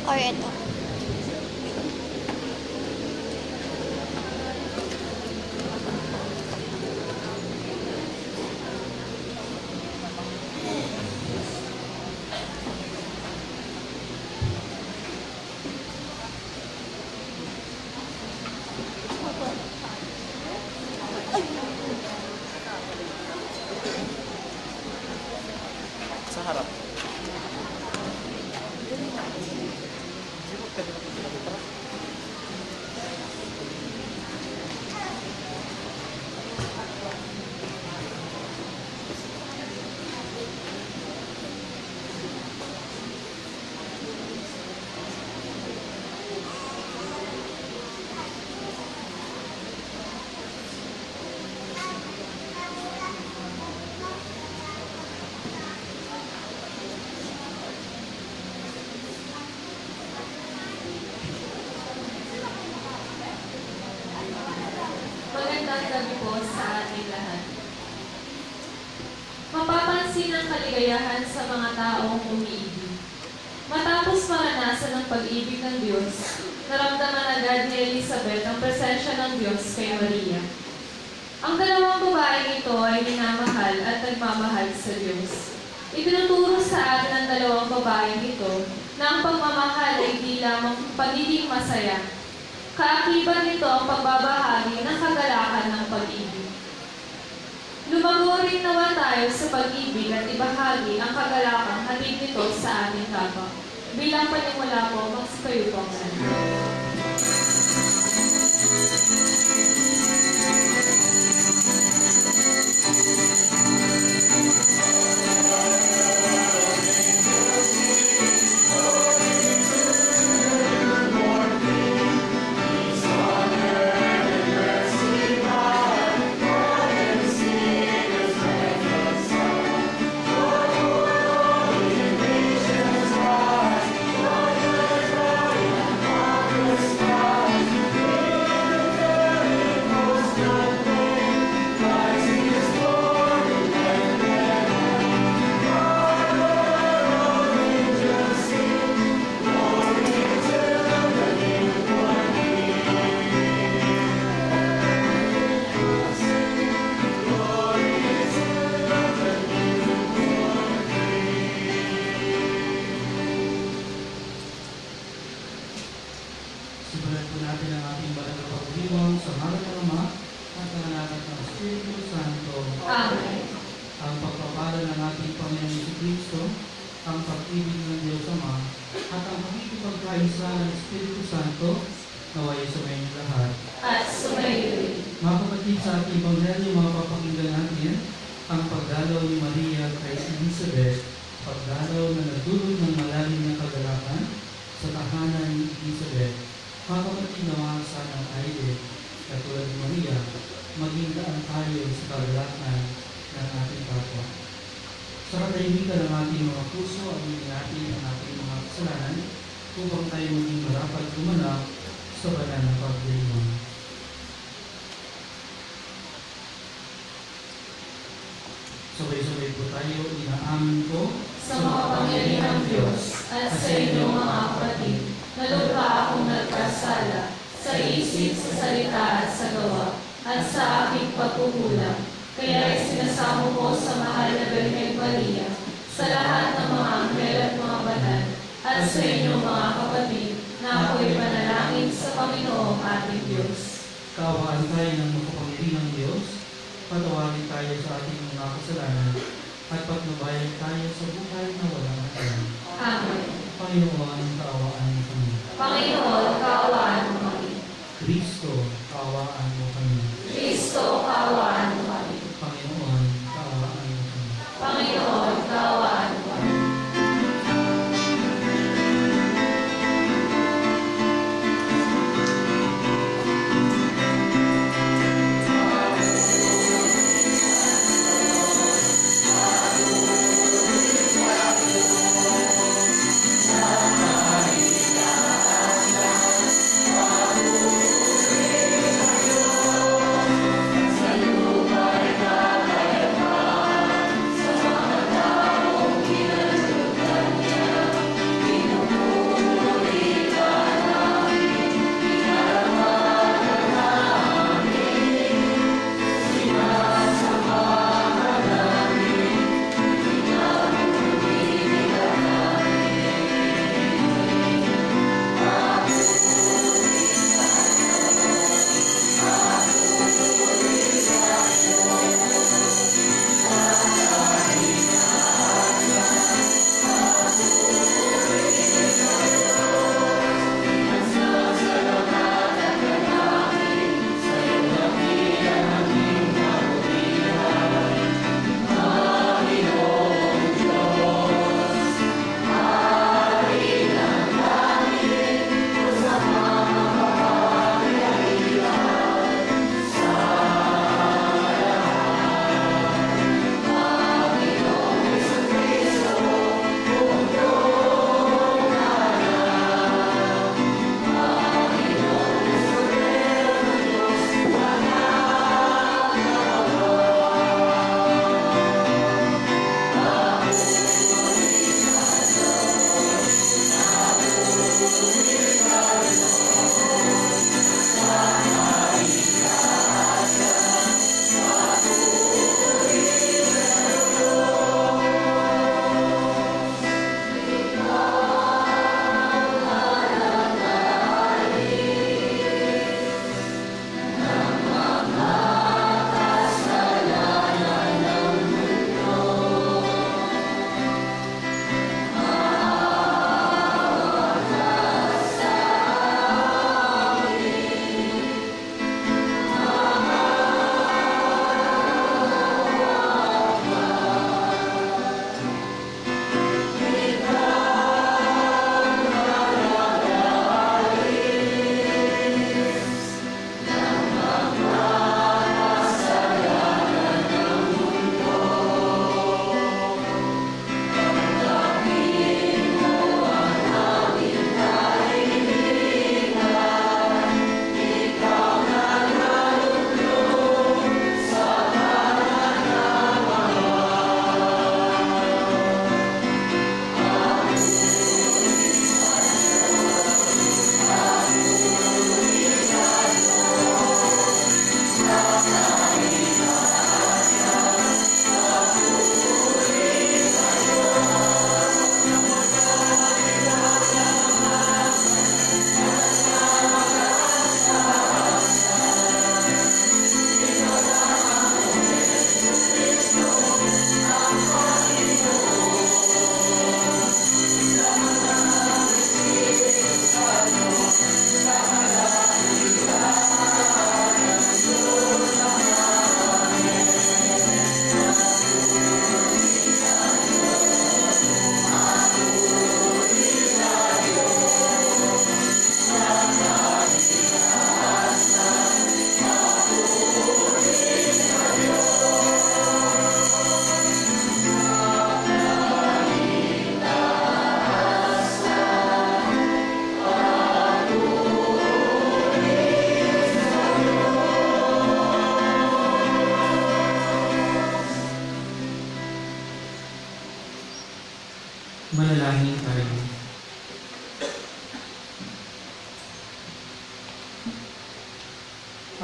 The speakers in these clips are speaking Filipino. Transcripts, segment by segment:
Or ito. Sa harap. Magandang gabi po sa ating lahat. Mapapansin ang kaligayahan sa mga taong umiibig. Matapos maranasan ang pag-ibig ng Diyos, naramdaman agad ni Elizabeth ang presensya ng Diyos kay Maria. Ang dalawang babaeng ito ay minamahal at nagmamahal sa Diyos. Itinuturo sa atin ang dalawang babaeng ito na ang pagmamahal ay di lamang pagiging masaya. Kaakibat nito ang pagbabahagi ng kagalakan ng pag-ibig. Lumago rin nawa tayo sa pag-ibig at ibahagi ang kagalakang hatid nito sa ating kapwa. Bilang panimula po, magsipayo po ang lahat. Simulan po natin ang ating banal na pagdiriwang sa ngalan ng Ama at ng Anak at ng Espiritu Santo. Amen. Ang pagpapala ng ating Panginoon Jesucristo, ang pag-ibig ng Diyos Ama, at ang pakikipagkaisa ng Espiritu Santo, naway sumayin lahat. At sumayo. Mga kapatid, sa ating Ebanghelyo, mapapakinggan natin ang pagdalaw ni Maria kay Elizabeth, pagdalaw na nagdulot ng malalim na kagalakan sa tahanan ni Elizabeth. Mga kapatid na mga sanang aide, katulad ni Maria, maging daan tayo sa kagalakan ng ating kapwa. Sa katahimikan ng ating mga puso, aminin natin ang ating mga kasalanan upang tayo maging marapat gumanap sa banal na pagdiriwang. Sabay-sabay po tayo, inaamin ko Sa makapangyarihang Diyos at sa inyong mga kapatid, nalugpa akong nagkasala sa isip, sa salita at sa gawa, at sa aking pagkukulang. Kaya isinasamo ko sa mahal na Birhen Maria, sa lahat ng mga anghel at mga banal, at sa inyong mga kapatid, na ako'y panalangin sa Panginoong ating Diyos. kaawaan tayo ng makapangyarihang Diyos, patawarin tayo sa ating mga kasalanan, at patnubayan tayo sa buhay na walang hanggan. Amen. Panginoon, kaawaan mo kami. Panginoon, kaawaan mo kami. Kristo, kaawaan mo kami. Kristo, kaawaan mo kami. Panginoon, kaawaan mo kami. Panginoon, kaawaan mo kami.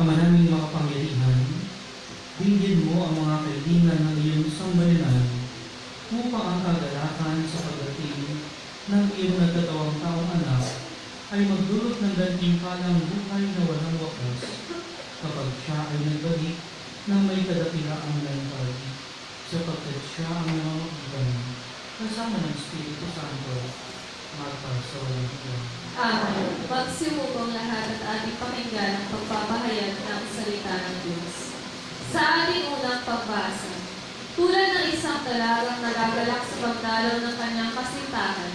Ama naming makapangyarihan, bigyan mo ang mga kailangan ng iyong sambayanan upang ang kagalakan sa pagdating ng iyong nagkatawang taong anak ay magdulot ng gantimpalang buhay na walang wakas kapag siya ay nagbalik ng may kadakilaang lantad, sapagkat siya ang namamagitan kasama ng Espiritu Santo magpasawalang hanggan. Amen. Magsimukong lahat at ating pakinggan ang pagpapahayag ng salita ng Diyos. Sa ating unang pagbasa, tulad ng isang dalagang nagagalak sa pagdalaw ng kanyang kasintahan,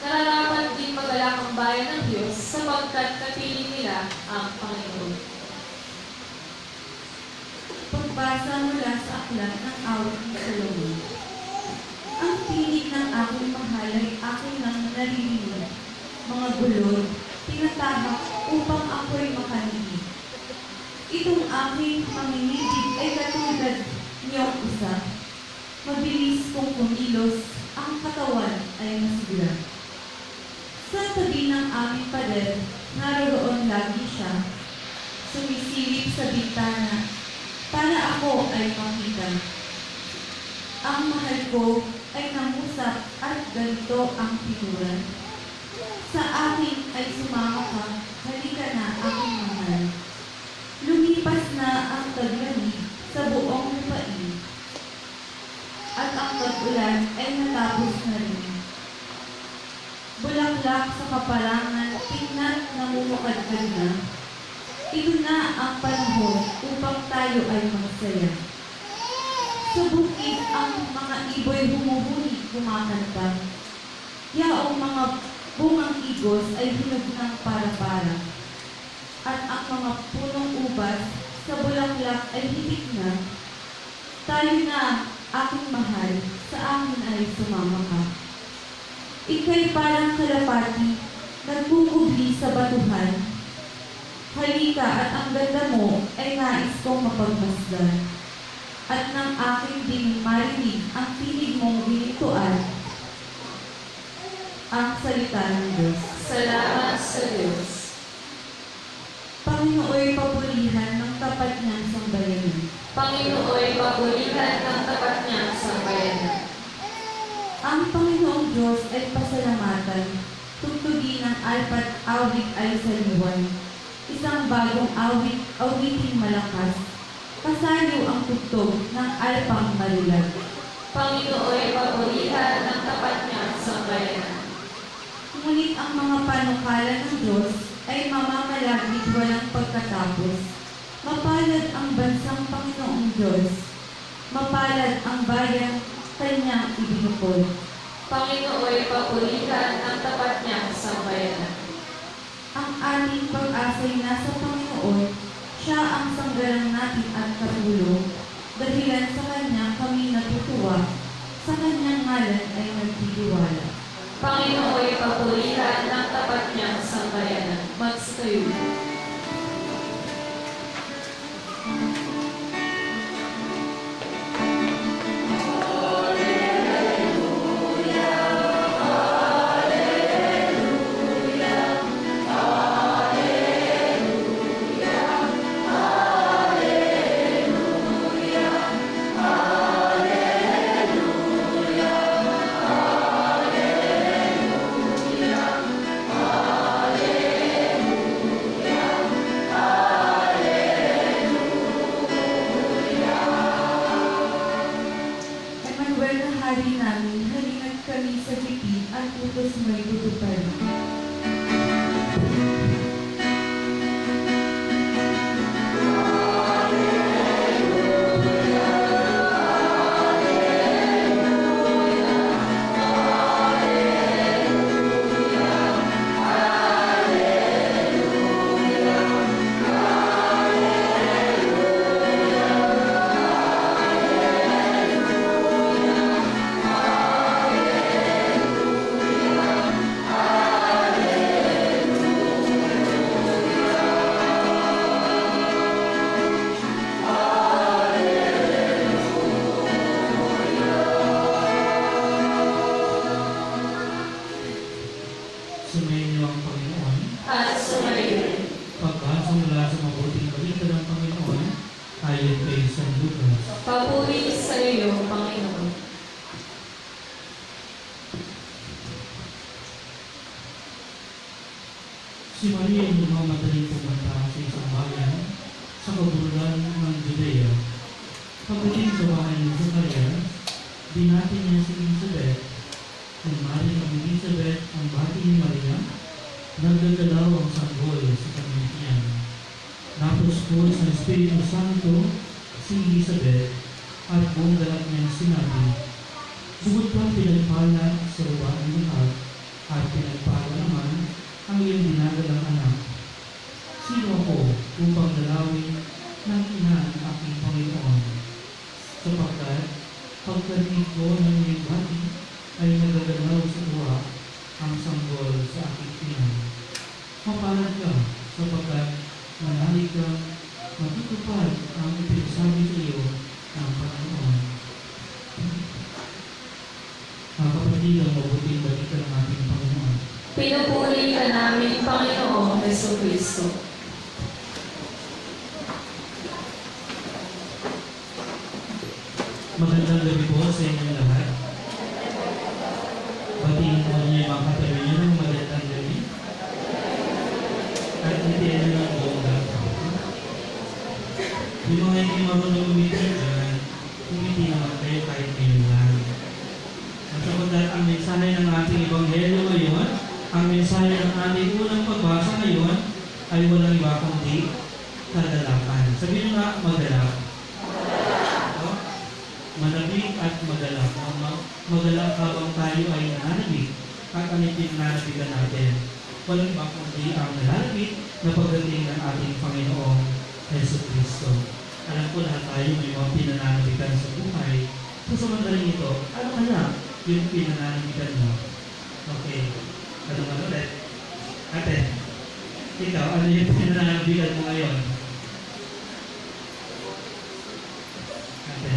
nararapat din magalak ang bayan ng Diyos sapagkat napili nila ang Panginoon. Pagbasa mula sa aklat ng awit ni Solomon. Ang tinig ng aking mahal ay aking nang naririnig. Mga gulod, tinatahak upang ako'y makaninig. Itong aking manginigig ay katulad niyong isa. Mabilis kong kumilos, ang katawan ay masigla. Sa tabi ng aming pader, naroon lagi siya. Sumisilip sa bintana, para ako ay makita. Ang mahal ko ay nangusap at ganito ang figura. Sa akin ay sumama ka, halika na aking mahal. Lumipas na ang taglamig sa buong lupain, at ang tag-ulan ay natapos na rin. Bulaklak sa kaparangan, tingnan namumukadkad na. Ito na ang panahon upang tayo ay magsaya. Sa bukid ang mga iboy humuhuni, kumakanta. Yaong mga bungang igos ay hinog ng para-para. At ang mga punong ubas sa bulaklak ay hitik na. Tayo na, aking mahal, sa amin ay sumama ka. Ika'y parang kalapati, nagkukubli sa batuhan. Halika at ang ganda mo ay nais kong mapagmasdan. At nang aking din marinig ang tinig mong binintuan, ang salita ng Diyos. Salamat sa Diyos. Panginooy pabulihan ng tapat niyang sambayanan. Panginooy pabulihan ng tapat niyang sambayanan. Ang Panginoong Diyos ay pasalamatan. Tugtugin ng alpat awit ay saliwan. Isang bagong awit, awiting malakas. Kasalo ang tugtog ng alpang malulag. Panginooy pabulihan ng tapat niyang sambayanan. Ngunit ang mga panukala ng Diyos ay mamamalagit walang pagkatapos. Mapalad ang bansang Panginoong Diyos. Mapalad ang bayan kanyang ibinukod. Panginooy pabulihan ng tapat niyang sambayanan. Ang ating pag-asa'y nasa Panginoon, siya ang sanggalang natin at katulong. Dahilan sa Kanya kami natutuwa, sa Kanyang ngalan ay nagtitiwala. Panginooy pabulihan ng tapat niyang sambayanan. Magsayo. Emmanuel na hari namin, halina't kami sa gipit at utos mo'y tutupad. Sumayin niyo ang Panginoon. At sumayo. Pagbasa mula sa mabuting balita ng Papuri sa iyo, Panginoon. Si Maria ay madaling pumunta sa isang bayan sa kabuluhan ng Judea. Pagdating sa bahay ni Zacarias, binati niya si Elizabeth. Nang marinig ang Elizabeth ang bati ni Maria, nagdagalaw ang sanggol sa kanyang tiyan. Napuspos ng Espiritu Santo si Elizabeth at buong galak niyang sinabi, "Bukod kang pinagpala sa luwaan ng lahat at pinagpala naman ang iyong dinadalang anak. Sino ako upang dalawin ng ina ng aking Panginoon? Sapagkat pagkarinig ko ng iyong bati ay nagagalaw sa tuwa ang sanggol sa aking tiyan. Mapalad ka sapagkat manalig kang matutupad ang ipinagsabi sa iyo ng Panginoon." Mga kapatid, ang mabuting balita ng ating Panginoon. Pinupuri ka namin, Panginoong Jesucristo. Magandang gabi po sa inyong lahat. Batiin po niyo yung mga katabi niyo ng magandang gabi. At hitiyan niyo ng buong gabi. Yung mga hindi marunong umiti dyan, umiti naman kayo kahit ngayon lang. At sapagkat ang mensahe ng ating Ebanghelyo ngayon, ang mensahe ng ating unang pagbasa ngayon, ay walang iba kundi kagalakan. Sabihin nga, magalak. Manabik at magalak. Magalak habang tayo ay nananabik at ang ipinananabigan natin. Walang iba kundi ang nalalabik na pagdating ng ating Panginoong Jesucristo. Alam ko lahat tayo may mga pinananabigan sa buhay. So sa mandaling ito, ano kaya yung pinananabigan mo? Okay. Ano nga ulit? Ate, ikaw, ano yung pinananabigan mo ngayon? Ate.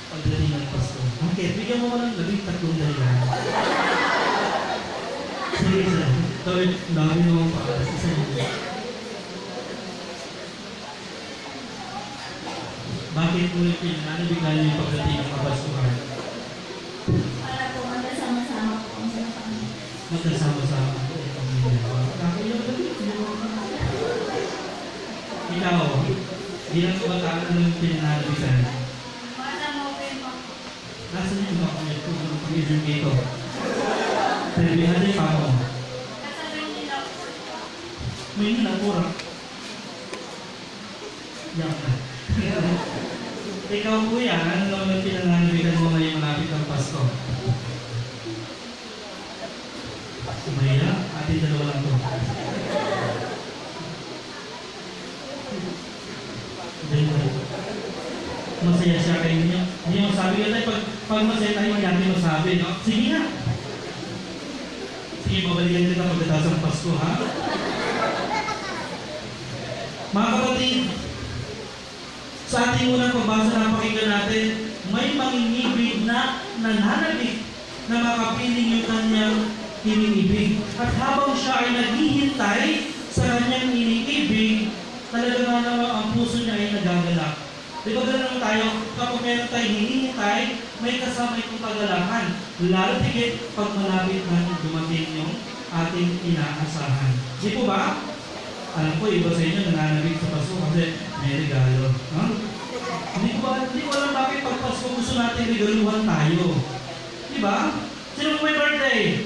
Pagdating ng Pasko. Okay, bigyan mo ko ng 13 dahilan. Sige, sir. Tawid, dami naman pa. Isa niyo. Bakit mo yung pinananabigan niyo yung pagdating ng Kapaskuhan? Para po magkasama-sama po ang mga Panginoon. Magkasama-sama ang pamilya. Kakayaw na rin. Ikaw, bilang kabataan ano yung pinananabigan? Para mo po yung mga Nasaan yung mga kamit ko ng pag-ibig dito? Telebihan din pa ako. kasabi nila po. May nilapura. Yan na. Ikaw kuya, ano naman yung pinananabigan mo ngayong malapit ng Pasko? Maya, ating dalawa lang to. Masaya siya kayo niya. Hindi mo sabi ka tayo, pag masaya tayo, hindi natin masabi, no? Sige nga. Sige, babalikan kita pagkatapos ng Pasko, ha? Mga kapatid, sa ating unang pagbasa na pakinggan natin, may mangingibig na nananabik na makapiling yung kanyang iniibig. At habang siya ay naghihintay sa kanyang iniibig, talaga nga naman ang puso niya ay nagagalak. Di ba ganoon tayo, kapag meron tayong hinihintay, may kasama itong kagalakan. Lalo tigit pag malapit na dumating yung ating inaasahan. Di po ba? Alam ko, iba sa inyo nananabik sa Pasko kasi may regalo. No? Hindi ko alam bakit pag Pasko gusto natin regaluhan tayo. Di ba? Sino may birthday?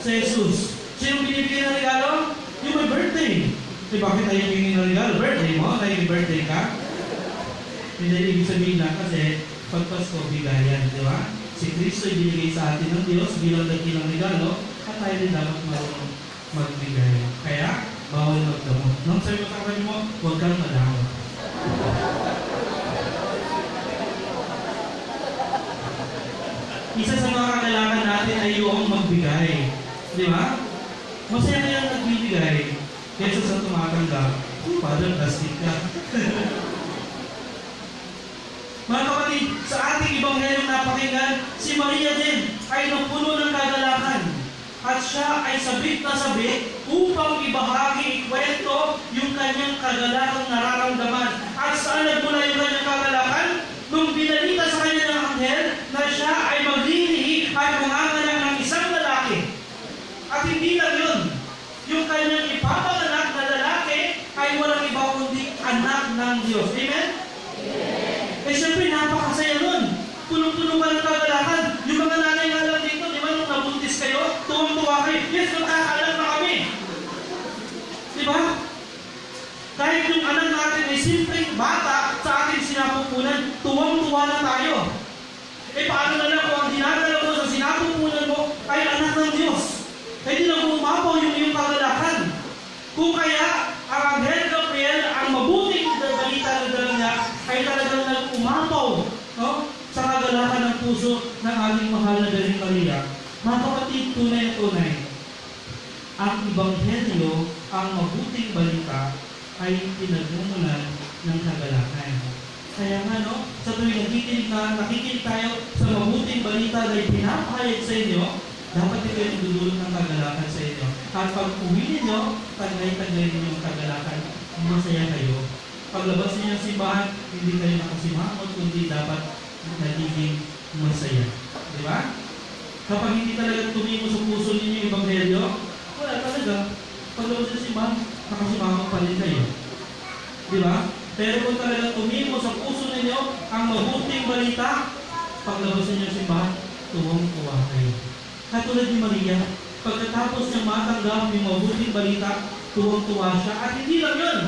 Sa Jesus. Sino binibigyan ng regalo? Yung may birthday. Di bakit tayo bibigyan ng regalo? Birthday mo? Tayo may birthday ka? Hindi ibig sabihin na kasi pag Pasko, bigayan. Di ba? Si Kristo ay binigay sa atin ng Diyos bilang dakilang regalo at tayo din dapat marunong magbigay. Kaya, bawal magdamot. Nung sabi mo sa kapatid mo, huwag kang madamot. Isa sa mga kagalakan natin ay yung magbigay. Di ba? Masaya na yung nagbibigay kaysa sa tumatanggap. Parang plastic ka. Mga kapatid, sa ating Ebanghelyong napakinggan, si Maria din ay napuno ng kagalakan. at siya ay sabik na sabik upang ibahagi, ikwento yung kanyang kagalakang nararamdaman. At saan nagmula yung kanyang kagalakan? Nung binalita sa kanya ng anghel na siya ay maglilihi at manganganak ng isang lalaki. At hindi lang yun, yung kanyang ipapanganak na lalaki ay walang iba kundi anak ng Diyos. Amen? Eh syempre, napakasaya nun. Punong-puno ka ng kagalakan. Yung mga nanay nga lang dito, di ba nung nabuntis kayo, tuwang-tuwa kayo, yes, magkakaanak na kami. Di ba? Kahit yung anak natin ay simpleng bata sa ating sinapupunan, tuwang-tuwa na tayo. Eh paano na lang kung ang dinadala mo sa sinapupunan mo ay anak ng Diyos? Eh di na umapaw yung iyong kagalakan. Kung kaya, ang Anghel Gabriel, ang mabuting balita na dala niya, ay talagang nag-umapaw, no? Sa kagalakan ng puso ng aming mahal na Birheng Maria. Mga kapatid, tunay na tunay, ang Ebanghelyo, ang mabuting balita, ay pinagmumulan ng kagalakan. Kaya nga, no, sa tuwing nakikinig tayo sa mabuting balita na ipinapahayag sa inyo, dapat ito yung dudulot ng kagalakan sa inyo. At pag uwi ninyo, taglay-taglay ninyo ang kagalakan, masaya kayo. Paglabas ninyo ng simbahan, hindi kayo nakasimangot, kundi dapat nagiging masaya. Di ba? Kapag hindi talaga tumimo sa puso ninyo yung Ebanghelyo, wala talaga. Paglabas ng simbahan, nakasimangot pa rin kayo. Di ba? Pero kung talaga tumimo sa puso ninyo ang mabuting balita, paglabas ninyo ng simbahan, tuwang-tuwa kayo. Katulad ni Maria, pagkatapos niyang matanggap yung mabuting balita, tuwang-tuwa siya. At hindi lang yun,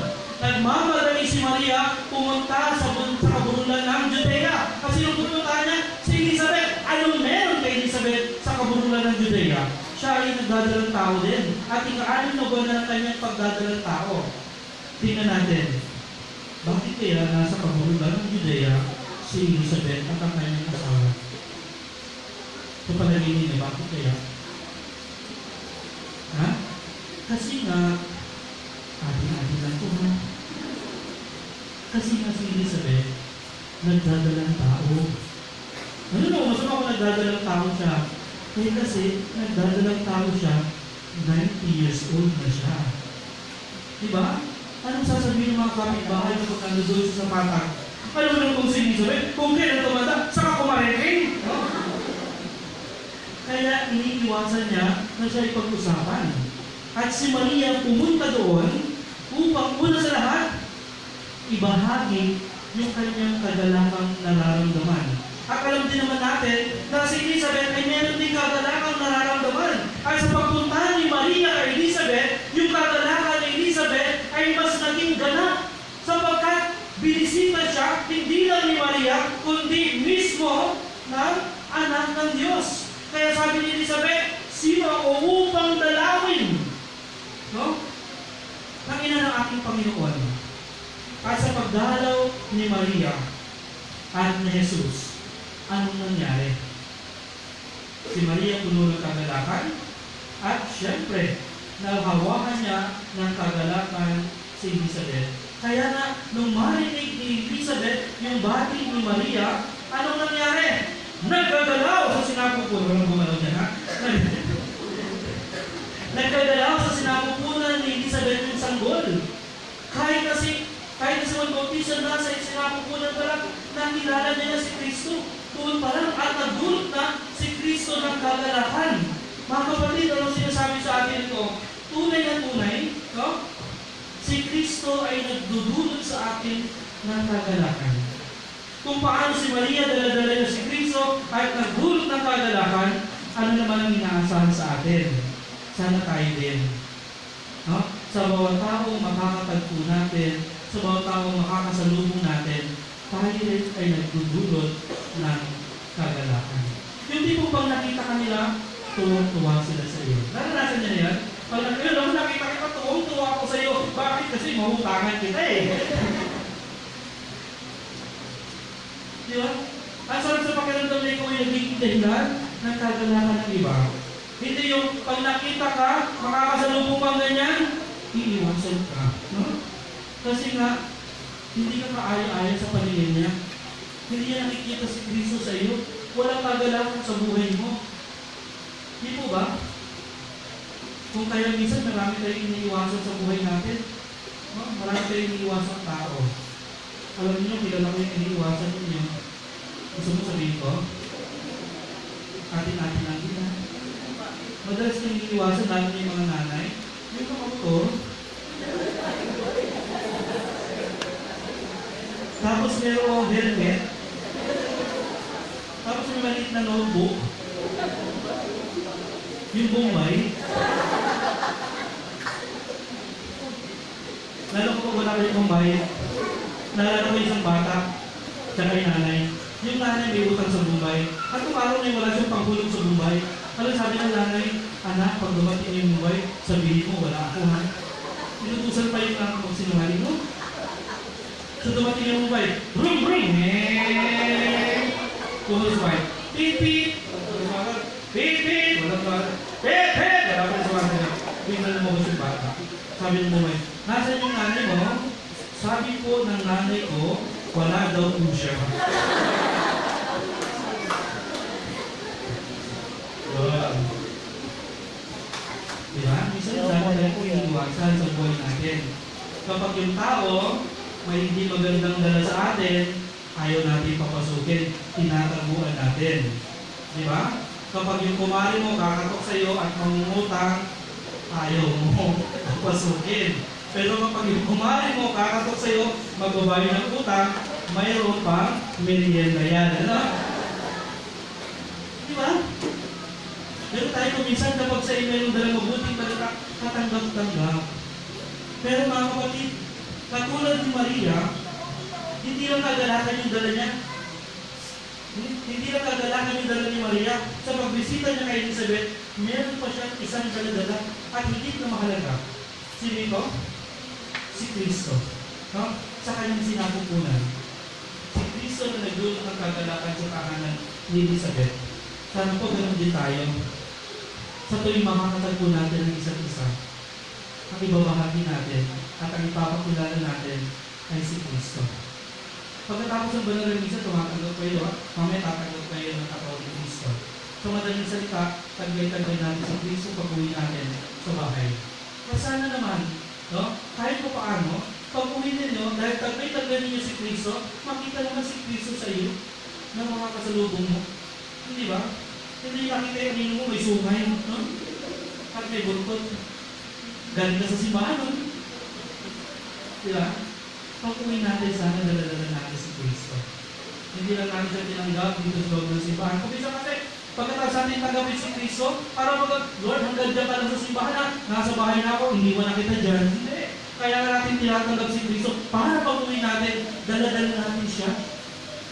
nagmamadali si Maria pumunta sa kaburulan ng Judea. Kasi nung pumunta niya, si Elizabeth, anong meron kay Elizabeth sa kaburulan ng Judea? Siya ay nagdadalang tao din. At ika-anim na buwan na ng kanyang pagdadalang tao. Tingnan natin, bakit kaya nasa kaburulan ng Judea si Elizabeth at ang kanyang asawa? Sa palagay ninyo, bakit kaya? Ha? Kasi nga, ating-ating lang ito, ha? Kasi nga si Elizabeth, nagdadalang tao. Ano no, masama kung nagdadalang tao siya. Kaya kasi, nagdadalang tao siya, 90 years old na siya. Diba? Anong sasabihin ng mga kapitbahay na kung nandun sa patag? Ano mo lang kung si Elizabeth? Kung kailan tumanda, saka kumareking? No? Kaya iniiwasan niya na siya ipag-usapan. At si Maria pumunta doon upang una sa lahat, ibahagi yung kanyang kagalakang nararamdaman. At alam din naman natin na si Elizabeth ay meron din kagalakang nararamdaman. At sa pagpunta ni Maria kay Elizabeth, yung kagalakan ni Elizabeth ay mas naging ganap sapagkat binisita siya hindi lang ni Maria, kundi mismo ng anak ng Diyos. Kaya sabi ni Elizabeth, sino ako upang dalawin? No? Ang ina ng aking Panginoon. At sa pagdalaw ni Maria at ni Jesus, anong nangyari? Si Maria puno ng kagalakan at syempre, nahawakan niya ng kagalakan si Elizabeth. Kaya na, nung marinig ni Elizabeth yung bati ni Maria, anong nangyari? Nagkagalaw sa sinapupunan. Walang gumalaw dyan, ha? Nagkagalaw sa sinapupunan ni Elizabeth yung sanggol. Kahit kasi mag-baptisan na sa sinapupunan pa lang, nakilala niya na si Kristo. Doon pa lang at nagdulot na si Kristo ng kagalakan. Mga kapatid, anong sinasabi sa atin ito? Tunay na tunay, no? Si Kristo ay nagdudulot sa atin ng kagalakan. Kung paano si Maria dala-dala niya si Kristo at nagdulot ng kagalakan, ano naman ang inaasahan sa atin? Sana tayo din. No? Sa bawat taong makakatagpo natin, sa bawat taong makakasalubong natin, tayo rin ay nagdudulot ng kagalakan. Yung tipong pag nakita kanila, tuwang-tuwa sila sa iyo. Naranasan niya yan? Pag nakita kita, tuwang-tuwa ako sa iyo. Bakit? Kasi mahutangan kita eh. Di ba? Ang sarap sa pakiramdam na ikaw ay nagiging dahilan ng kagalakan ng iba. Hindi yung pag nakita ka, makakasalubong kang ganyan, iiwasan ka. No? Kasi nga, hindi ka kaaya-aya sa paningin niya. Hindi niya nakikita si Kristo sa iyo. Walang kagalakan sa buhay mo. Di po ba? Kung kaya minsan marami tayong iniiwasan sa buhay natin. No? Marami tayong iniiwasan tao. Alam niyo, kilala ko yung iniiwasan ninyo. Gusto mo sabihin ko? Atin-atin lang din ha. Madalas yung iniiwasan natin yung mga nanay. Yung mga ko, tapos meron helmet, tapos may maliit na notebook, yung Bombay. Lalo ko pag wala kayong Bombay, naalala ko isang bata, tsaka yung nanay. Yung nanay may utang sa Bombay. At kung araw na wala siyang panghulog sa Bombay, alam sabi ng nanay, anak, pag dumating yung Bombay, sabihin mo, wala ako ha. Inutusan pa yung anak mo, sinungaling mo. So dumating yung Bombay, brum brum, Kuhos white, beep beep, beep beep, walang bata, beep beep, wala pa sa bata. Bigla lumabas yung bata. Sabi ng Bombay, nasaan yung nanay mo? Sabi po ng nanay ko, wala daw po siya. Diba? Minsan dami tayong iniiwasan sa buhay natin. Kapag yung tao may hindi magandang dala sa atin, ayaw natin papasukin, tinataguan natin. Diba? Kapag yung kumari mo kakatok sa iyo at mangungutang, ayaw mo papasukin. Pero kapag yung kumari mo kakatok sa iyo, magbabayo ng utang, mayroon pang merienda yan. Ano? Diba? Pero tayo minsan kapag sa iyo mayroong dalang mabuting balita, katanggap-tanggap. Pero mga kapatid, katulad ni Maria, hindi lang kagalakan yung dala niya. Hindi lang kagalakan yung dala ni Maria. Sa pagbisita niya kay Elizabeth, meron pa siyang isang dala-dala at higit na mahalaga. Sino ito? Si Kristo. No? Sa kanyang sinapupunan. Si Kristo na nagdulot ng kagalakan sa tahanan ni Elizabeth. Sana po ganun din tayo. Sa tuwing makakatagpo natin ng isa't isa, ang ibabahagi natin at ang ipapakilala natin ay si Kristo. Pagkatapos ng banal na misa, tumatanggap kayo, mamaya tatanggap kayo ng katawan ni Kristo. So madaling salita, taglay-taglay natin si Kristo pag-uwi natin sa bahay. Pero sana naman, no, kahit pa paano, pag-uwi ninyo, dahil taglay-taglay ninyo si Kristo, makita naman si Kristo sa iyo na mga kasalubong mo. Hindi ba? Hindi nakita yung nino mo, may sungay, no? At may burkot. Galing ka sa simbahan, no? Diba? Pag-uwi natin, sana dala-dala natin si Kristo. Hindi lang natin siya tinanggap dito sa loob ng simbahan. Kung isa kasi, pagkatapos natin tanggapin si Kristo, para Lord, hanggang dyan ka lang sa simbahan na, nasa bahay na ako, hindi mo na kita dyan. Hindi. Kaya nga natin tinatanggap si Kristo, para pag-uwi natin, dala-dala natin siya.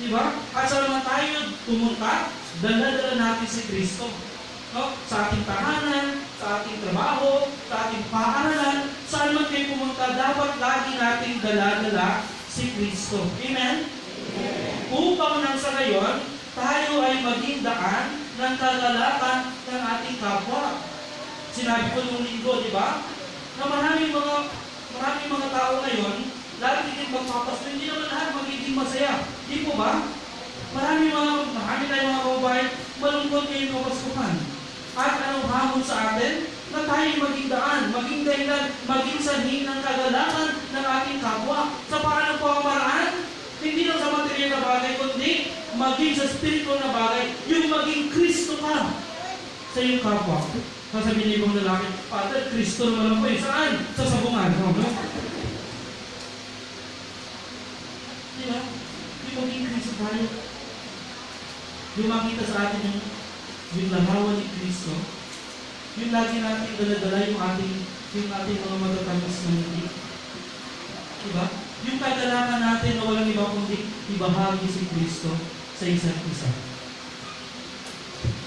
Diba? At sa naman tayo pumunta, dala-dala natin si Kristo. No? Sa ating tahanan, sa ating trabaho, sa ating paaralan, saan man kayo pumunta, dapat lagi nating dala-dala si Kristo. Amen? Upang nang sa gayon, tayo ay maging daan ng kagalakan ng ating kapwa. Sinabi ko nung linggo, di ba? Na maraming mga tao ngayon, lagi din magpapasko, hindi naman lahat magiging masaya. Di po ba? Marami tayong mga kababayan, malungkot ngayong kapaskuhan. At anong hamon sa atin? Na tayo maging daan, maging dahilan, maging sanhi ng kagalakan ng ating kapwa. Sa paanong pamamaraan? Hindi lang sa material na bagay, kundi maging sa spiritual na bagay, yung maging Kristo ka sa iyong kapwa. Sasabihin niyo ibang lalaki, Father, Kristo naman po eh. Saan? Sa sabungan. No? Diba? Yung maging Kristo tayo. Yung makita sa atin yung larawan ni Kristo, yung lagi natin dala-dala yung ating mga matatamis na hindi. Diba? Yung kagalakan natin na walang iba kundi ibahagi si Kristo sa isa't isa.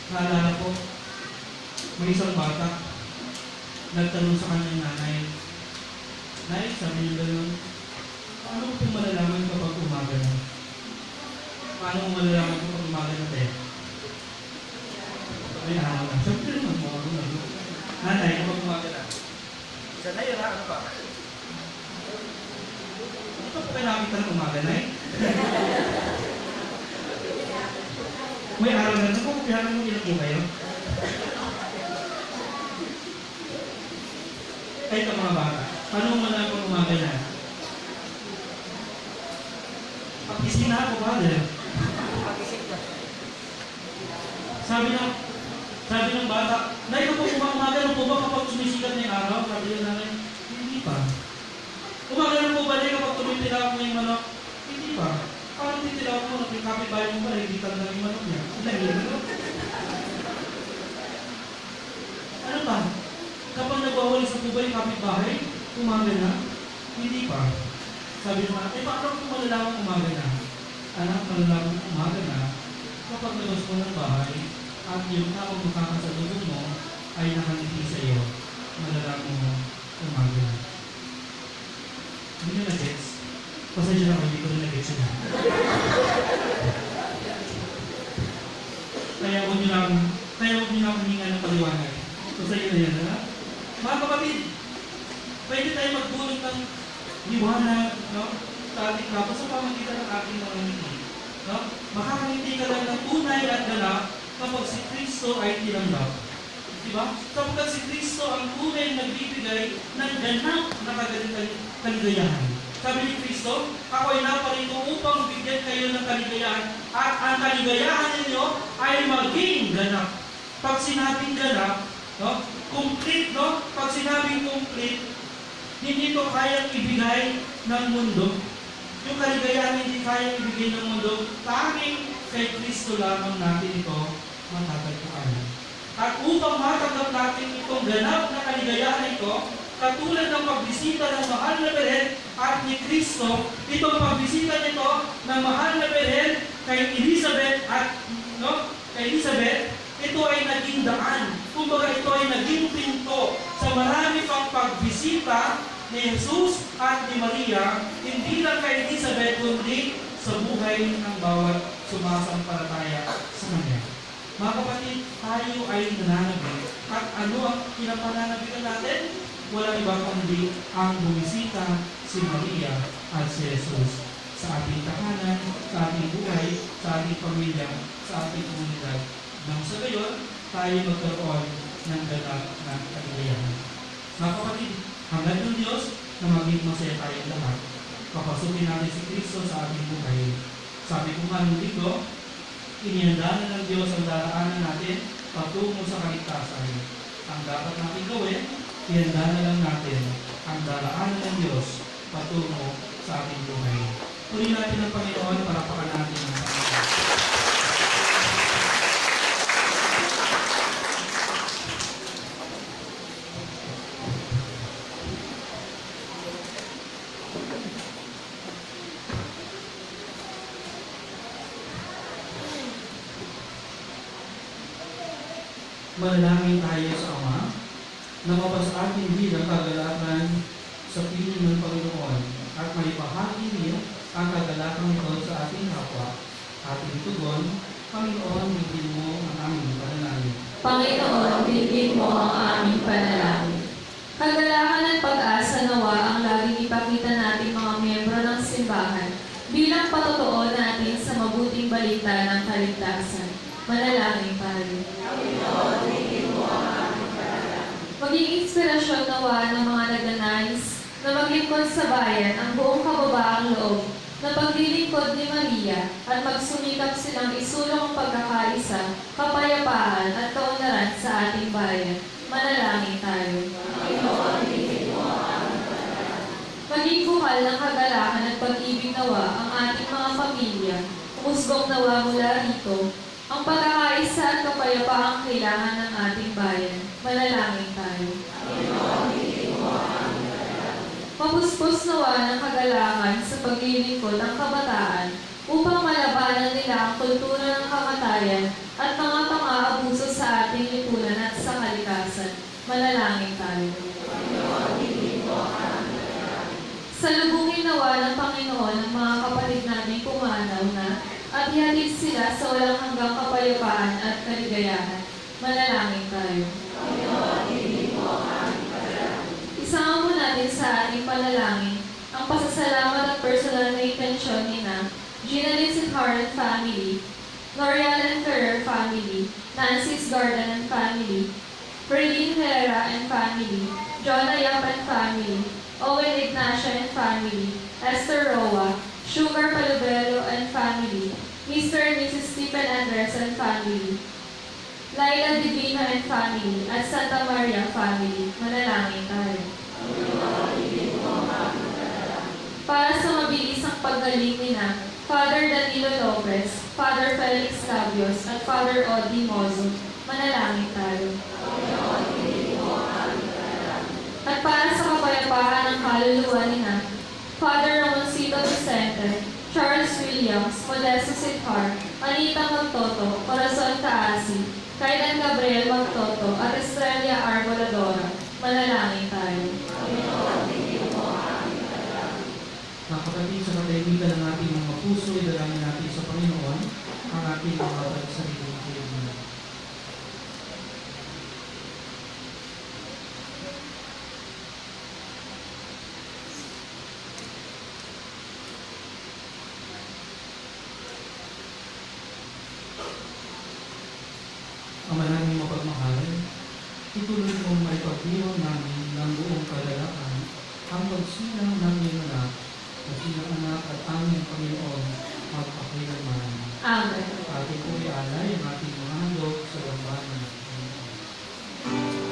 Naalala ko, may isang bata, nagtanong sa kanyang nanay, Nay, sabi niya gano'n, paano ko malalaman kapag umaga na? Paano mo malalaman kapag umaga na tayo? Ay, araw na. Siyempre naman, umaga na. Nanay, kapag umaga na. Sanay, ano pa? Ano pa po kayo nakita ng umaga, Nay? May araw na. Nakukupihan mo ilang po kayo? Kahit ang mga bata. Paano mo na kung umaga na? Pag-isip na ako, Father. Sabi ng bata, Nay, kapag umaga na po ba kapag sumisikat na yung araw? Sabi niya namin, hindi pa. Umaga na po ba Nay kapag tumitilawak na yung manok? Hindi pa. Parang titilawak mo, yung kapitbahay mo ba, hindi tanda yung manok niya. Ano pa? Kapag nagwawali sa po ba yung kapitbahay? Umaga na? Hindi pa. Sabi naman, paano kung malalaman umaga na? Anak, malalaman umaga na kapag labas mo ng bahay at yung taong makakasalubong mo ay nakangiti sa iyo, malalaman mo umaga na. Hindi nyo na-gets? Pasensya na ko, hindi ko rin na-gets yun. Kaya huwag nyo lang huminga ng paliwanag. So sa iyo na yan, ha? Mga kapatid, pwede tayo magdulog ng liwanag, no? Sa ating kapos sa pamagitan ng ating mga ngiti. No? Makakangiti ka lang ng tunay at ganap kapag si Kristo ay tinanggap. Diba? Sapagkat si Kristo ang tunay nagbibigay ng ganap na kaligayahan. Sabi ni Kristo, ako ay naparito upang bigyan kayo ng kaligayahan at ang kaligayahan ninyo ay maging ganap. Pag sinabing ganap, no? Complete, no? Pag sinabing complete, hindi ito kayang ibigay ng mundo. Yung kaligayahan hindi kayang ibigay ng mundo, tanging kay Kristo lamang natin ito matatagpuan. At upang matanggap natin itong ganap na kaligayahan ito, katulad ng pagbisita ng mahal na Birhen at ni Kristo, itong pagbisita nito ng mahal na Birhen kay Elizabeth ito ay naging daan. Kumbaga ito ay naging pinto sa marami pang pagbisita ni Jesus at ni Maria, hindi lang kay Elizabeth, kundi sa buhay ng bawat sumasampalataya sa Kanya. Mga kapatid, tayo ay nananabik. At ano ang pinapananabikan natin? Walang iba kundi ang bumisita si Maria at si Jesus sa ating tahanan, sa ating buhay, sa ating pamilya, sa ating komunidad. Nang sa gayon, tayo magkaroon ng ganap na kaligayahan. Mga kapatid, hangad ng Diyos na maging masaya tayong lahat. Papasukin natin si Kristo sa ating buhay. Sabi ko nga nung dito, inihanda na ng Diyos ang daraanan natin patungo sa kaligtasan. Ang dapat natin gawin, ihanda na lang natin ang daraanan ng Diyos patungo sa ating buhay. Purihin natin ang Panginoon para pakan natin ang Panginoon. Manalangin tayo sa Ama na mapasa ating bilang kagalakan sa piling ng Panginoon at may bahagi niya ang kagalakan ito sa ating kapwa. Ating tugon, Panginoon, bigyan mo ang aming panalangin. Panginoon, bigyan mo ang aming panalangin. Kagalakan at pag-asa nawa ang laging ipakita nating mga miyembro ng simbahan bilang patotoo natin sa mabuting balita ng kaligtasan. Manalangin tayo. Maging inspirasyon nawa ng mga nagnanais na maglingkod sa bayan ang buong kababaang loob na paglilingkod ni Maria at magsumikap silang isulong ang pagkakaisa, kapayapaan at kaunlaran sa ating bayan. Manalangin tayo. Maging bukal ng kagalakan at pag-ibig nawa ang ating mga pamilya, umusbong nawa mula rito, ang pagkakaisa at kapayapaang kailangan ng ating bayan. Manalangin tayo. Mapuspos nawa ng kagalakan sa paglilingkod ng kabataan upang malabanan nila ang kultura ng kamatayan at mga pang-aabuso sa ating lipunan at sa kalikasan. Manalangin tayo. Salubungin nawa ng Panginoon ang mga kapatid namin pumanaw na at ihatid sila sa walang hanggang kapayapaan at kaligayahan. Manalangin tayo. Isama mo natin sa ating panalangin ang pasasalamat at personal na intensyon ni na Gina Linsitjar and family, L'Oreal and Ferrer family, Nancy's Garden and family, Perlene Herrera and family, Jonah Yap and family, Owen Ignacia and family, Esther Roa, Sugar Palubelo and family, Mr. and Mrs. Stephen Andres and family, Laila Divina and family, at Santa Maria family. Manalangin tayo. Para sa mabilisang paggaling nina Father Danilo Lopez, Father Felix Labios, at Father Odi Mozo, manalangin tayo. At para sa kapayapaan ng kaluluwa nina Father Ramoncito Vicente, Charles Williams, Modesto Sithar, Anita Magtoto, Corazon Taasi, Kailan Gabriel Magtoto, at Estrella Arboladora, manalangin tayo. Mga kapatid, sa katahimikan ng ating mga puso, idalangin natin sa Panginoon ang ating mga pagsariling kaibigan. Ama naming mapagmahal, ituloy mong may pagdiwang namin ng buong kagalakan ang pagsilang ng iyong anak, kasilang anak at aming Panginoon magpakailanman. Amen. Ating po ialay ang ating mga handog sa lambanan ng Panginoon.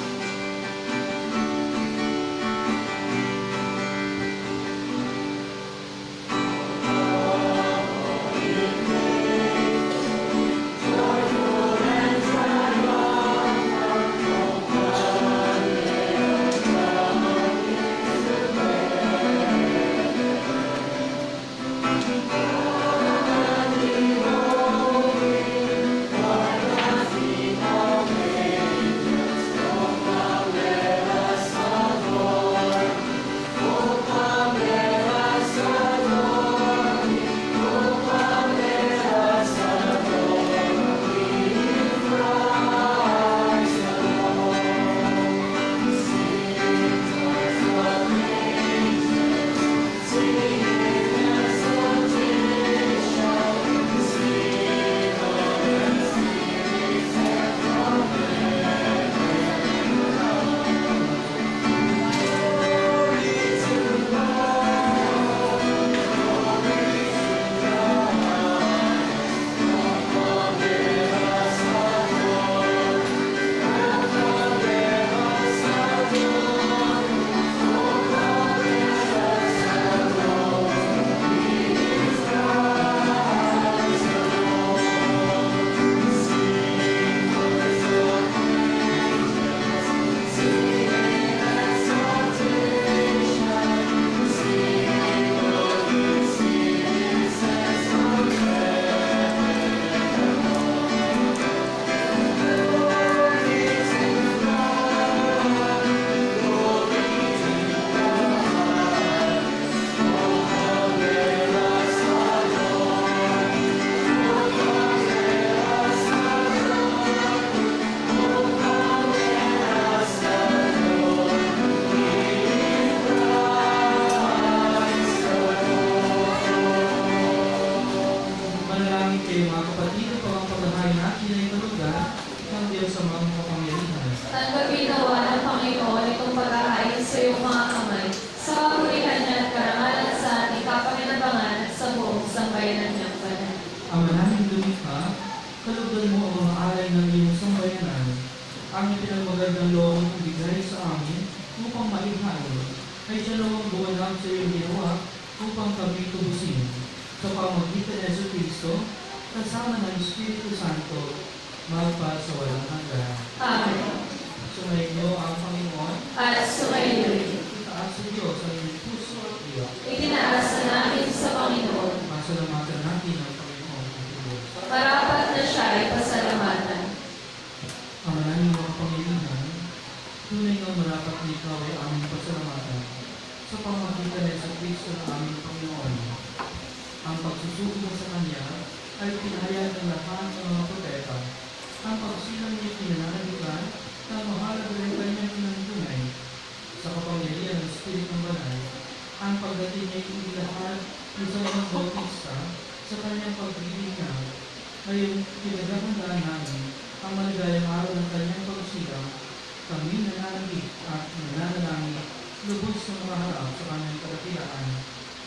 Kami nananabik at nananalangin lubos na maharap sa kanyang kadakilaan.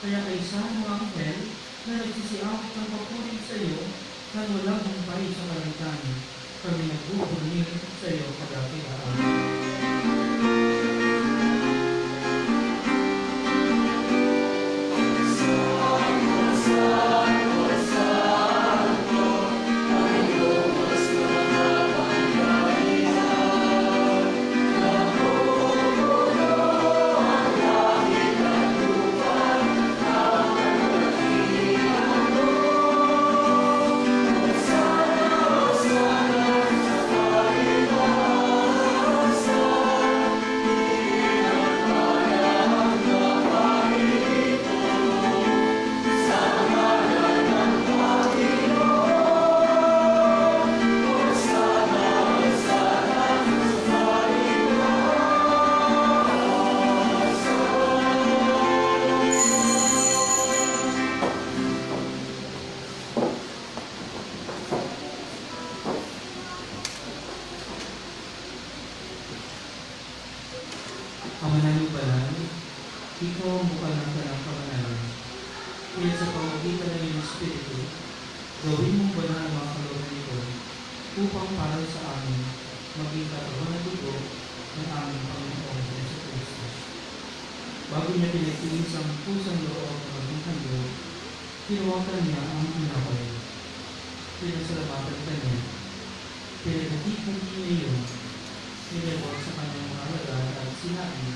Kaya kaysa mga anghel na nagsisiawit ng papuri sa iyo na walang humpay sa kalangitan, kami nagbubunin sa iyo kadakilaan. Ang manayong banal, ikaw ang mukha ng kanang kamanalan. Kaya sa pamamagitan ng iyong Espiritu, gawin mong banal ang mga kalooban ito upang para sa amin maging katawan at dugo ng aming Panginoong Jesucristo. Bago niya pinagtiis ang pusang loob ng maging handog, tinawagan niya ang tinapay. Pinasalamatan ka niya. Pinagatikan niya iyon. Nilewag sa kanyang mga alagad at sinabi,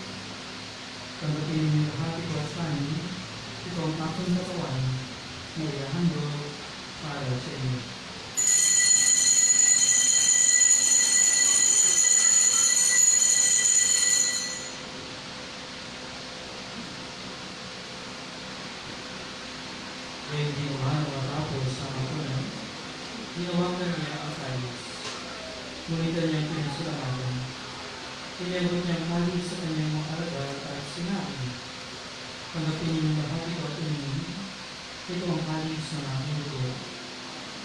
"Tanggapin niyo lahat ito at kanin, ito ang aking katawan na ihahandog para sa inyo." Ngayon ginawa na matapos sa makunan, ginawagan niya ang kalis. Ngunit niyang pinasalamatan. Tinewag niyang kalis sa kanyang mga alagad at sinabi, "Tanggapin niyo lahat ito at inumin. Ito ang kalis ng aking dugo,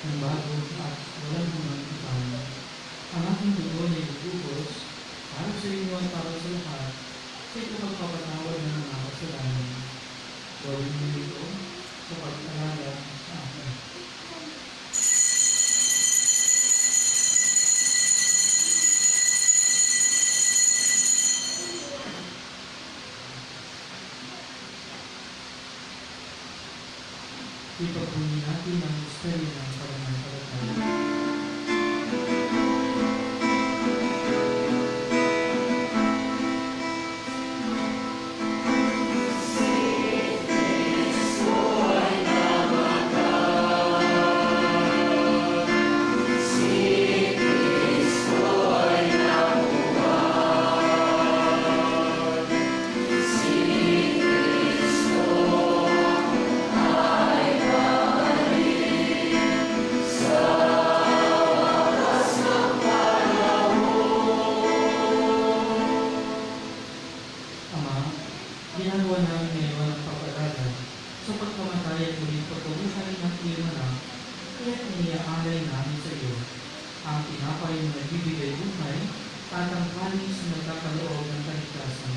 ng bago at walang hanggang tipan. Ang aking dugo na ibubugos para sa inyo at para sa lahat sa ito pagpapatawad ng mga kasalanan. Gawin niyo ito sa pag-alala sa akin." Ipagpuni natin ang misteryo ng pananampalataya. Ginagawa namin ngayon ang pag-alala sa pagkamatay at muling pagkabuhay ng iyong anak, kaya iniaalay namin sa iyo ang tinapay na nagbibigay buhay at ang kalis na nagkakaloob ng kaligtasan.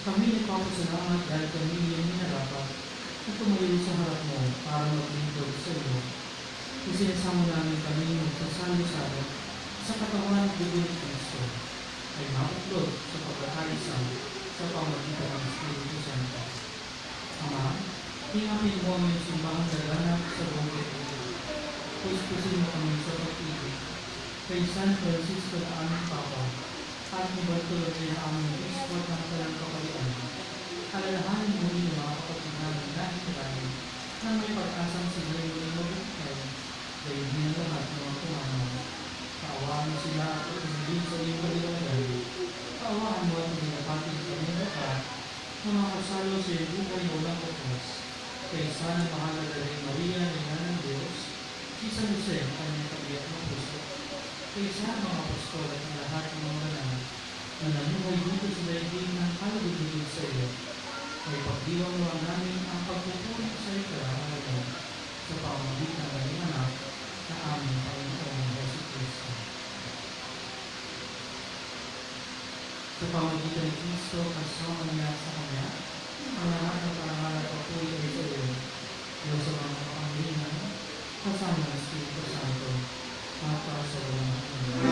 Kami nagpapasalamat dahil kami iyong minarapat na tumayo sa harap mo para maglingkod sa iyo. Isinasamo namin kami magsasalo-salo sa katawan at dugo ni Kristo ay maputlog sa pagkakaisa sa pamagitan ng Espiritu Santo. Ama, hingapin mo ang simbahang laganap sa buong mundo. Puspusin mo kami sa pag-ibig. Kay San Francisco na aming Papa, at ni Bartolomé na aming Obispo at ng Talang Kapalian, alalahanin mo rin ang mga kapatid namin na hinirahin na may pag-asang sila'y muling mabuhay, dahil din ang lahat ng mga tumanaw. Kaawaan mo sila at pagkasilin sa iyong maliwanag. Kaawaan mo at ginapatid kami lahat na makasalo sa iyong buhay na walang kapos. Kaya sana mahalaga rin Maria na ina ng Diyos, si San Jose ang kanyang kabiyak ng puso. Kaya sana mga apostol at lahat ng mga banal na namuhay dito sa daigdig ng kalugod sa iyo. May pagdiwang mo namin ang pagpupuri sa iyo karahalagan sa pamamagitan ng iyong anak na aming Panginoong Jesucristo. sa pamagitan ni Kristo kasama niya sa Kanya, ang lahat ng parangalan at papuri ay sa iyo. Diyos sa mga kapangyarihan, kasama ng Espiritu Santo, at para sa walang hanggan.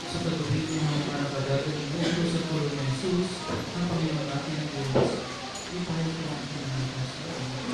Sa pag-uwit ng mga panapagagaling mundo sa tulong ng Jesus, ang Panginoon natin ang Diyos, ipahin ko ang pinangalas sa Kanya.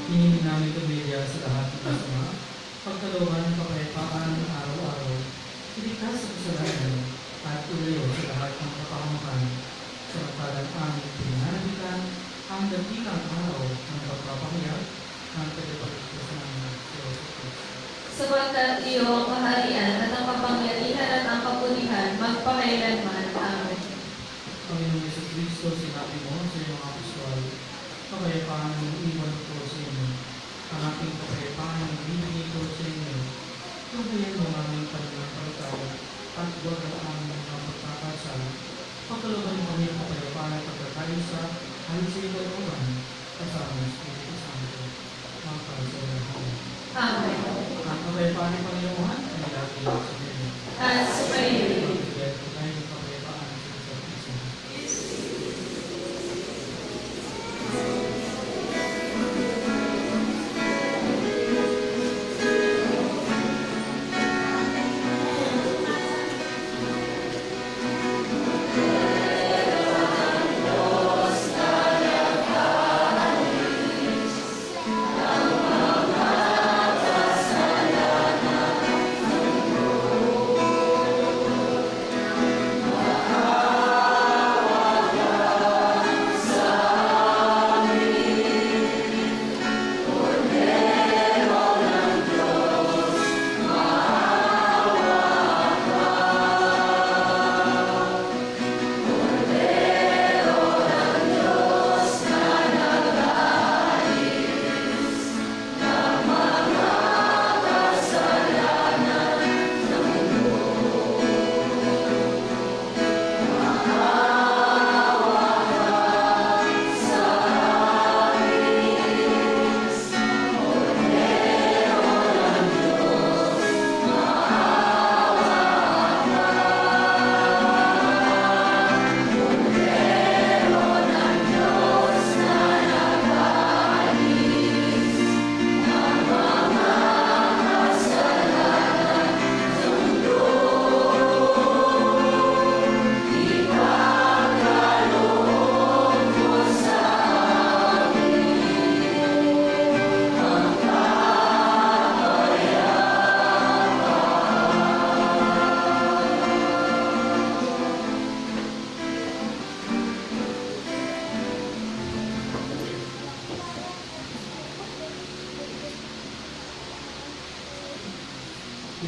Hinihin namin tumilya sa lahat ng masama, pagkalooban ng kapayapaan araw-araw, iligtas sa kasalanan, at ilayo sa lahat ng kapahamakan, samantalang aming pinananabikan ang dakilang araw ng pagpapahayag ng tagapagligtas namin si Kristo. Sapagkat iyo ang kaharian at ang kapangyarihan at ang kapulihan magpakailanman. Amen. Panginoong Jesucristo, sinabi mo sa iyong mga apostol, kapayapaan ang iwan ko sa inyo, ang aking kapayapaan ang binigay ko sa inyo. Tubayan mo ang aming pananampalataya at huwag ang aming mga pagkakasala. Pagkalooban mo kami ang kapayapaan at pagkakaisa ayon sa iyong kalooban, kasama ng Espiritu Santo, mga kasawahan. Amen. Ang kapayapaan ng Panginoon ay lagi sa inyo. At sumayin. Bigyan ko tayo ng kapayapaan sa isa't isa.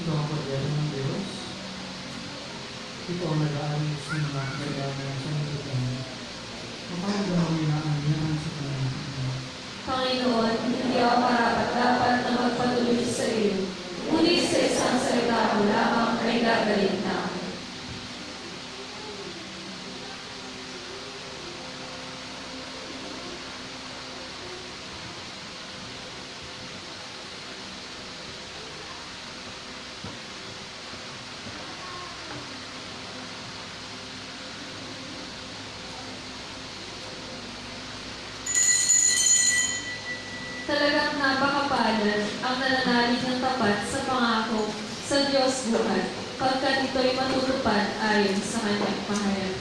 Ito ang kordero ng Diyos. Ito ang nag-aalis ng mga kailangan sa liputan. Mapawag ang inaanyahan sa kanyang tingin. Panginoon, hindi ako marapat-dapat na magpatuloy sa iyo. Ngunit sa isang salita mo lamang ay gagaling na ako. Talagang napakapalad ang nananalig ng tapat sa pangako sa Diyos buhat, pagkat ito'y matutupad ayon sa kanyang pahayag.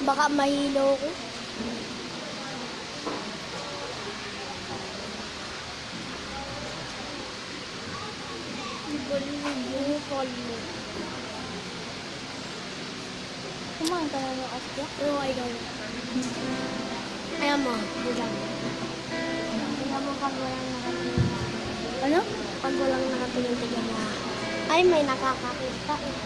Baka mahilo ko. Kumain ka na ng asya? Oo, ikaw. Ayan mo, bilang. Tingnan mo pag walang nakatingin. Ano? Pag walang nakatingin, tingnan mo. Ay, may nakakakita eh.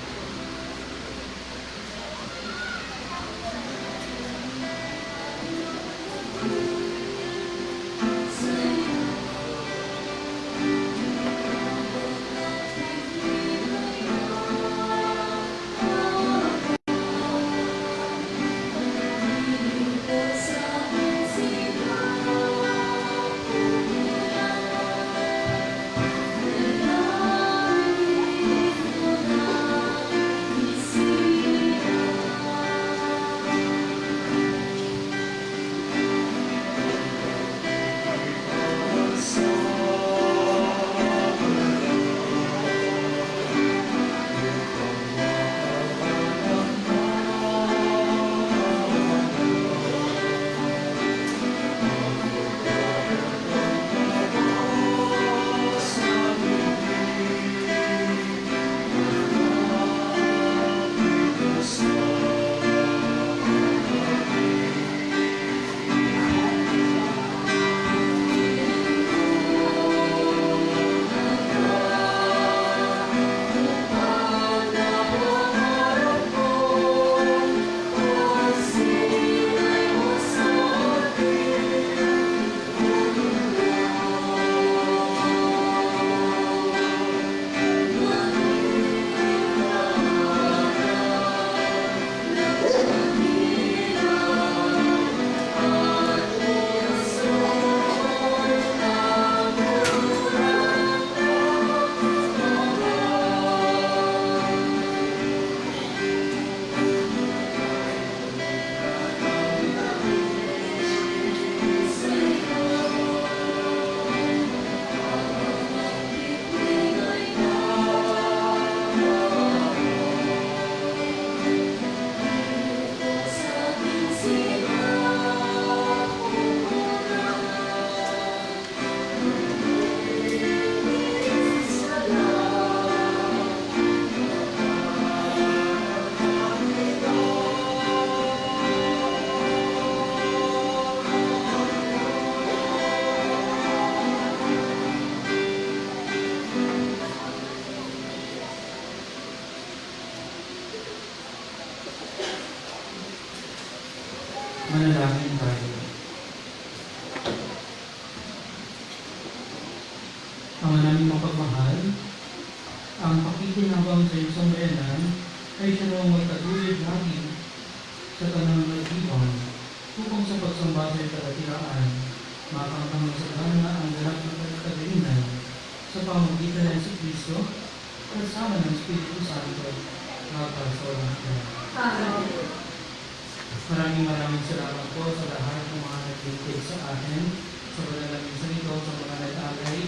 Manalangin tayo. Ama namin mapagmahal, ang pakikinabang sa iyong sambayanan ay siya naman magtaguyod lagi sa tanang nag-ibang upang sa pagsamba sa iyong kadakilaan, makakang masagana ang ganap ng kagalinan sa pamamagitan ng si Kristo kasama ng Espiritu Santo para sa walang hanggan. Amen. Maraming salamat po sa lahat ng mga naglingkod sa atin, sa panalangin sa ito, sa mga nag-alay.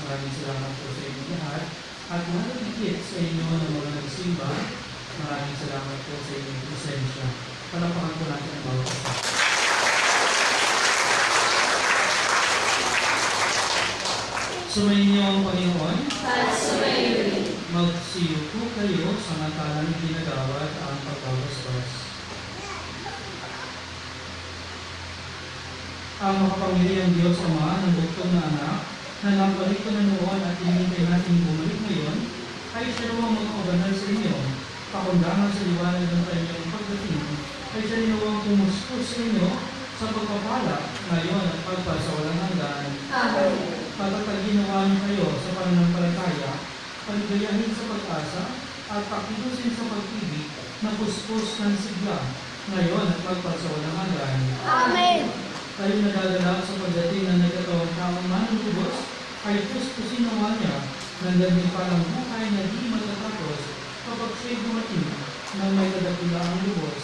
Maraming salamat po sa inyo lahat. At lalo higit sa inyo na mga nagsimba, maraming salamat po sa inyong presensya. Palapakan po natin ang bawat isa. Sumayin niyo ang Panginoon. At sumayin. Magsiyuko kayo sa matalang ginagawat ang pagbabasbas. Ang makapangyarihang Diyos Ama ng bugtong na anak na nagbalik ko na noon at hinintay natin bumalik ngayon, ay siya nawang mag-obanal sa inyo. Pakundangan sa liwanag ng kanyang pagdating, ay siya nawang pumuspos sa inyo sa pagpapala ngayon at pagpasawalang hanggan. Amen. Patataginawa niyo kayo sa pananampalataya, paligayahin sa pag-asa, at pakilusin sa pag-ibig na puspos ng sigla ngayon at pagpasawalang hanggan. Amen. Kayo nagagalak sa pagdating ng nagkatawang taong manlulubos, ay puspusin nawa niya ng labing parang buhay na di matatapos kapag siya'y dumating ng may kadakilaang lubos,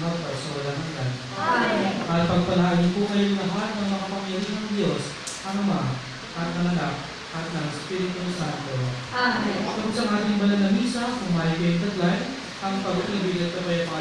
magpasawalang hanggan. Amen. At pagpalain po kayo lahat ng makapangyarihang Diyos, ang Ama, at ng Anak, at ng Espiritu Santo. Amen. Kung sa ating banal na misa, kumain kayong taglay, ang pag-ibig at kapayapaan